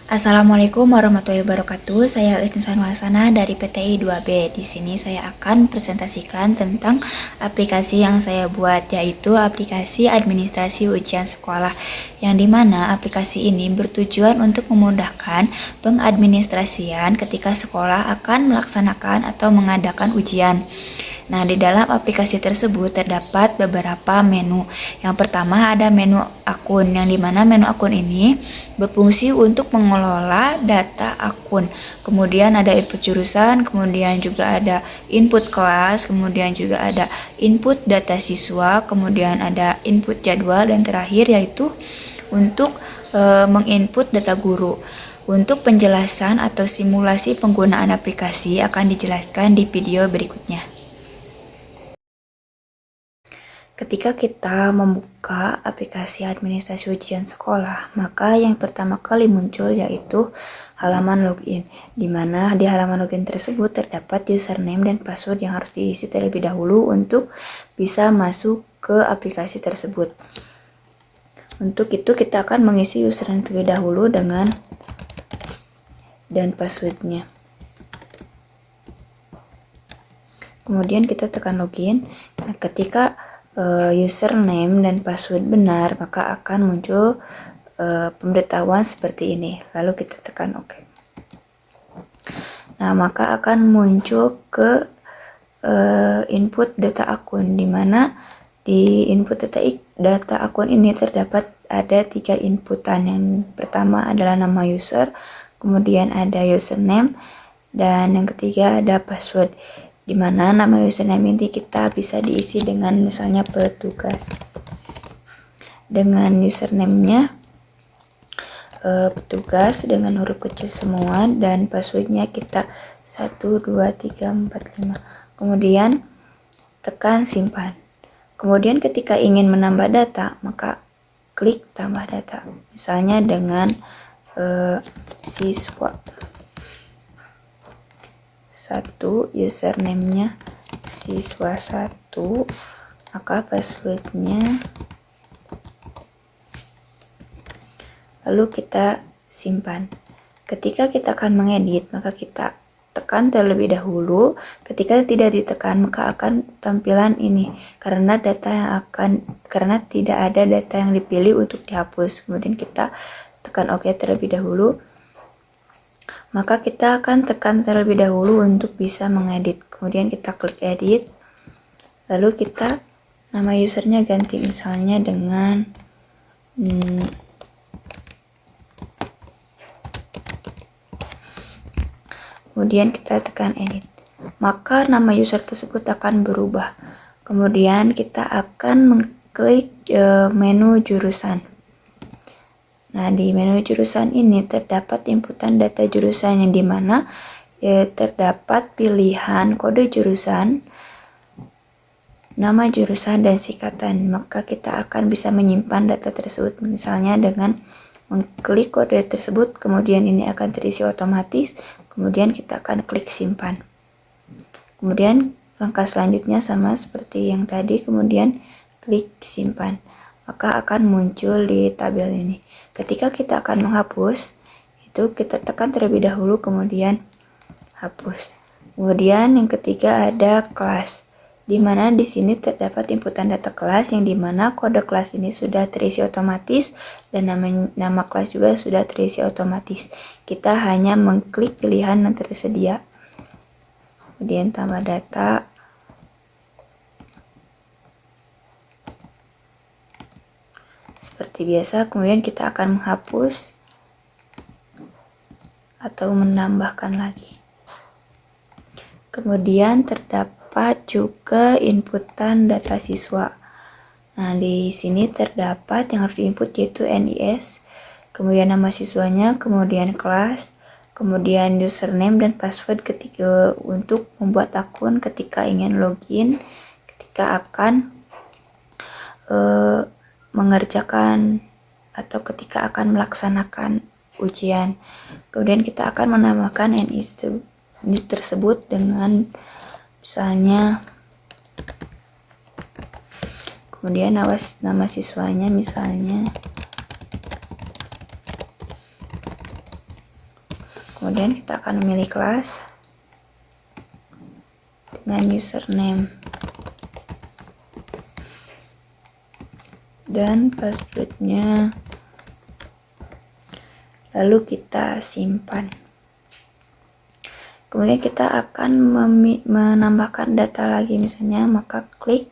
Assalamualaikum warahmatullahi wabarakatuh. Saya Isnisan Wasana dari PTI 2B. Di sini saya akan presentasikan tentang aplikasi yang saya buat, yaitu aplikasi administrasi ujian sekolah, yang dimana aplikasi ini bertujuan untuk memudahkan pengadministrasian ketika sekolah akan melaksanakan atau mengadakan ujian. Nah, di dalam aplikasi tersebut terdapat beberapa menu. Yang pertama ada menu akun, yang dimana menu akun ini berfungsi untuk mengelola data akun. Kemudian ada input jurusan, kemudian juga ada input kelas, kemudian juga ada input data siswa, kemudian ada input jadwal, dan terakhir yaitu untuk menginput data guru. Untuk penjelasan atau simulasi penggunaan aplikasi akan dijelaskan di video berikutnya. Ketika kita membuka aplikasi administrasi ujian sekolah, maka yang pertama kali muncul yaitu halaman login, di mana di halaman login tersebut terdapat username dan password yang harus diisi terlebih dahulu untuk bisa masuk ke aplikasi tersebut. Untuk itu kita akan mengisi username terlebih dahulu dan passwordnya. Kemudian kita tekan login. Nah, ketika username dan password benar, maka akan muncul pemberitahuan seperti ini. Lalu kita tekan OK. Nah, maka akan muncul ke input data akun, di mana di input data akun ini terdapat ada 3 inputan. Yang pertama adalah nama user, kemudian ada username, dan yang ketiga ada password, di mana nama username ini kita bisa diisi dengan misalnya petugas. Dengan username-nya petugas dengan huruf kecil semua, dan passwordnya kita 1 2 3 4 5. Kemudian tekan simpan. Kemudian ketika ingin menambah data, maka klik tambah data. Misalnya dengan siswa 1, username-nya siswa 1, maka passwordnya, lalu kita simpan. Ketika kita akan mengedit, maka kita tekan terlebih dahulu. Ketika tidak ditekan, maka akan tampilan ini karena tidak ada data yang dipilih untuk dihapus. Kemudian kita tekan OK terlebih dahulu. Maka kita akan tekan terlebih dahulu untuk bisa mengedit. Kemudian kita klik edit. Lalu kita nama usernya ganti misalnya dengan kemudian kita tekan edit. Maka nama user tersebut akan berubah. Kemudian kita akan mengklik menu jurusan. Nah, di menu jurusan ini terdapat inputan data jurusan, yang dimana terdapat pilihan kode jurusan, nama jurusan, dan singkatan. Maka kita akan bisa menyimpan data tersebut misalnya dengan mengklik kode tersebut, kemudian ini akan terisi otomatis, kemudian kita akan klik simpan. Kemudian langkah selanjutnya sama seperti yang tadi, kemudian klik simpan, maka akan muncul di tabel ini. Ketika kita akan menghapus, itu kita tekan terlebih dahulu, kemudian hapus. Kemudian yang ketiga ada kelas, di mana di sini terdapat inputan data kelas, yang dimana kode kelas ini sudah terisi otomatis dan nama kelas juga sudah terisi otomatis. Kita hanya mengklik pilihan yang tersedia. Kemudian tambah data. Seperti biasa, kemudian kita akan menghapus atau menambahkan lagi. Kemudian terdapat juga inputan data siswa. Nah, di sini terdapat yang harus diinput yaitu NIS, kemudian nama siswanya, kemudian kelas, kemudian username dan password ketika untuk membuat akun ketika ingin login, ketika akan mengerjakan atau ketika akan melaksanakan ujian. Kemudian kita akan menambahkan NIS tersebut dengan misalnya, kemudian nama siswanya misalnya Kemudian kita akan memilih kelas dengan username dan passwordnya, lalu kita simpan. Kemudian kita akan menambahkan data lagi, misalnya maka klik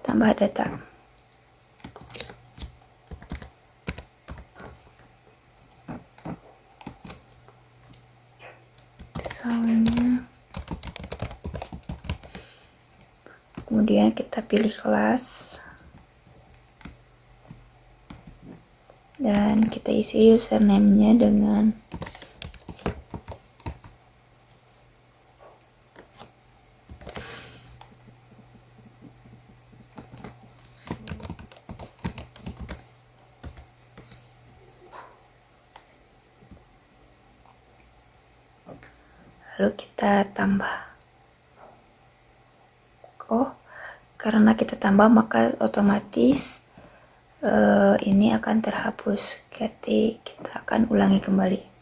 tambah data. Misalnya, kemudian kita pilih kelas dan kita isi username-nya dengan lalu kita tambah. Karena kita tambah maka otomatis ini akan terhapus. Jadi kita akan ulangi kembali.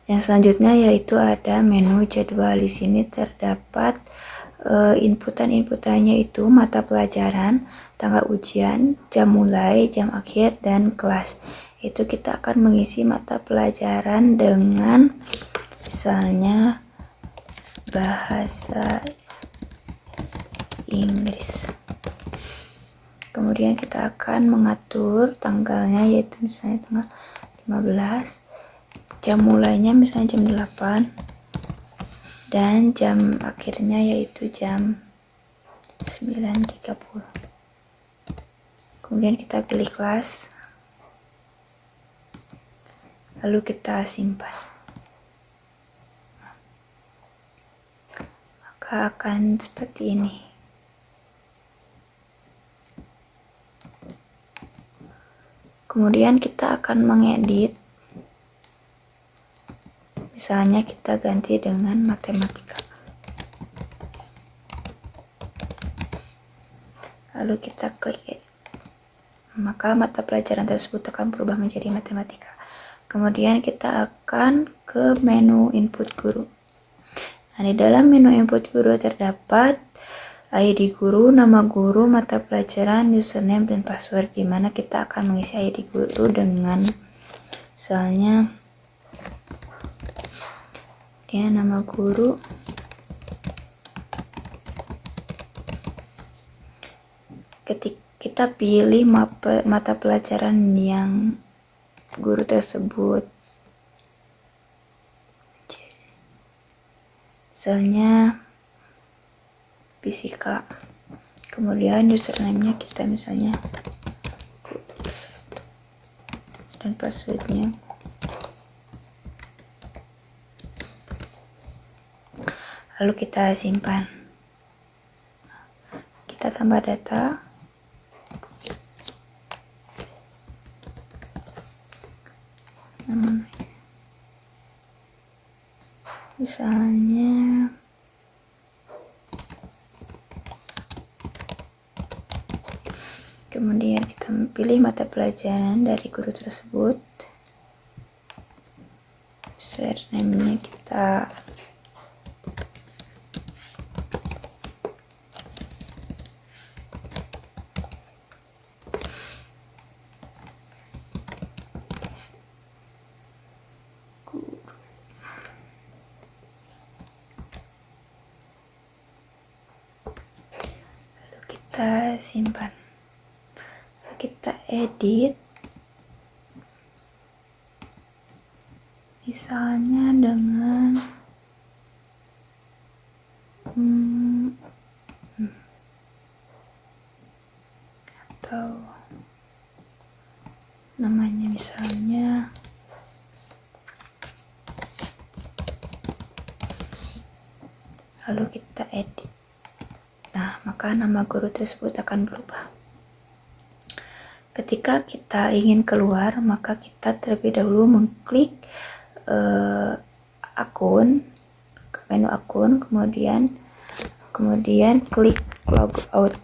Yang selanjutnya yaitu ada menu jadwal. Di sini terdapat inputannya itu mata pelajaran, tanggal ujian, jam mulai, jam akhir, dan kelas. Itu kita akan mengisi mata pelajaran dengan misalnya bahasa Inggris. Kemudian kita akan mengatur tanggalnya, yaitu misalnya tanggal 15, jam mulainya misalnya jam 8, dan jam akhirnya yaitu jam 9.30. Kemudian kita pilih kelas, lalu kita simpan. Maka akan seperti ini. Kemudian kita akan mengedit. Misalnya kita ganti dengan matematika. Lalu kita klik edit. Maka mata pelajaran tersebut akan berubah menjadi matematika. Kemudian kita akan ke menu input guru. Nah, di dalam menu input guru terdapat ID guru, nama guru, mata pelajaran, username, dan password, di mana kita akan mengisi ID guru dengan misalnya nama guru, ketika kita pilih mata pelajaran yang guru tersebut, misalnya fisika. Kemudian username-nya kita misalnya dan passwordnya. Lalu kita simpan. Kita tambah data. Misalnya kemudian kita pilih mata pelajaran dari guru tersebut. Username-nya kita simpan. Kita edit misalnya dengan atau namanya misalnya lalu kita edit. Nah, maka nama guru tersebut akan berubah. Ketika kita ingin keluar, maka kita terlebih dahulu mengklik akun, ke menu akun, kemudian klik logout.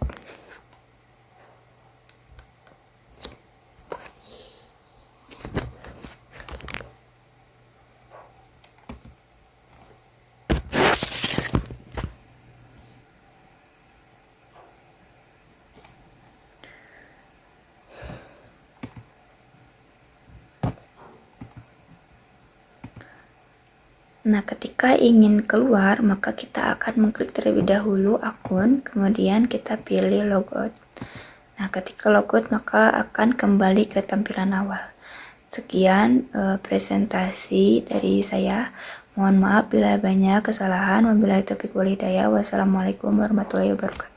Nah, ketika ingin keluar, maka kita akan mengklik terlebih dahulu akun, kemudian kita pilih logout. Nah, ketika logout, maka akan kembali ke tampilan awal. Sekian presentasi dari saya. Mohon maaf bila banyak kesalahan. Wabillahi taufiq wal hidayah. Wassalamualaikum warahmatullahi wabarakatuh.